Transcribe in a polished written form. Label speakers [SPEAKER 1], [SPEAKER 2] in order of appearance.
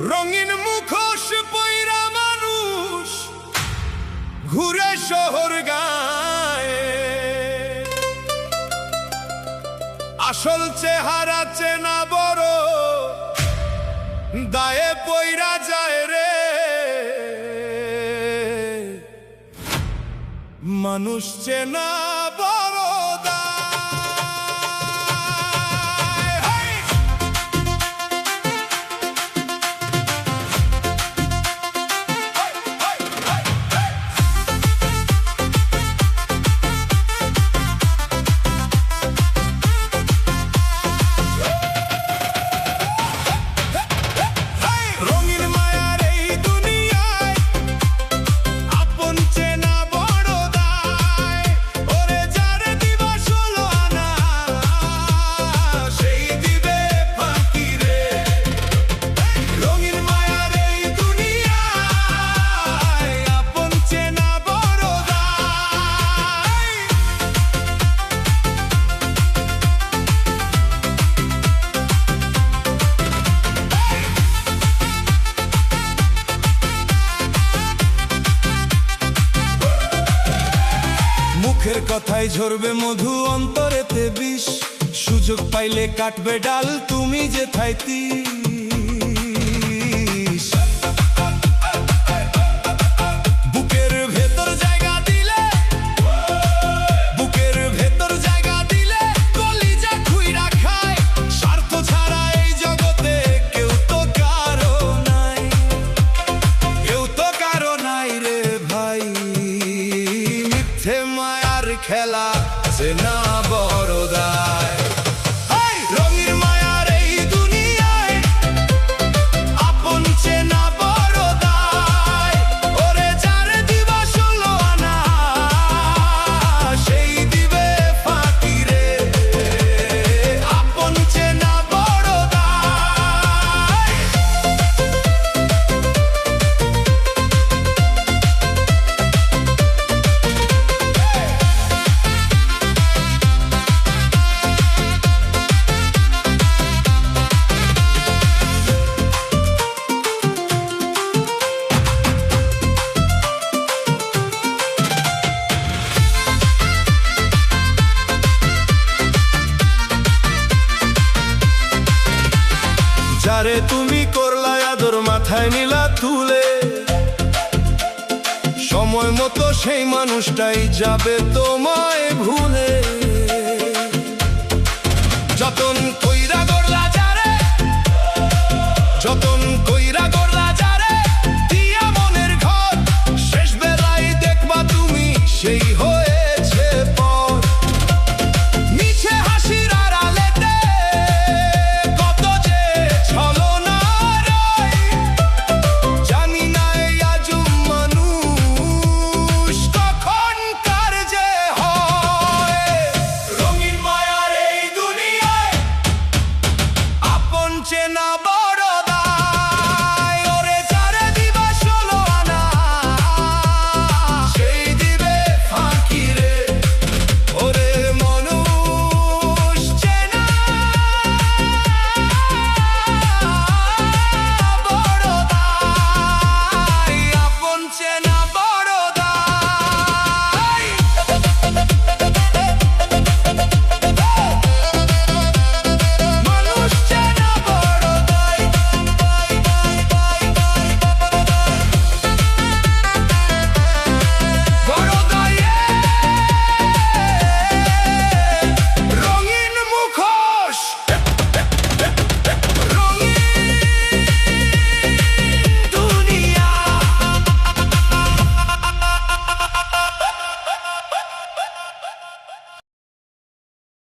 [SPEAKER 1] রঙিন মুখোশ পইরা মানুষ ঘুরে শহর গায়ে, আসল চেহারা চেনা বড় দায়ে পইরা যায় রে। মানুষ চেনা বড় মুখের কথায় ঝরবে মধু, অন্তরেতে বিষ, সুযোগ পাইলে কাটবে ডাল, তুমি যে থাইতি বুকের ভেতর জায়গা দিলে, বুকের ভেতর জায়গা দিলে কলিজা খুইরা খায়। স্বার্থ ছাড়া এই জগতে কেউ তো কারো নাই, কেউ তো কারো নাই রে ভাই। মিথ্যে মায়ার খেলা চেনা বড় দায়। রঙিন মায়ার এই দুনিয়ায় আপন চেনা বড় দায়। ওরে যারে দিবা 16 আনা সেই দিবে ফাঁকি রে। আপন চেনা বড় দায়। যারে তুমি করলা আদর মাথায় নিলা তুলে, সময় মতো সেই মানুষটাই যাবে তোমায় ভুলে। যতন কইরা গড়লা যারে, যতন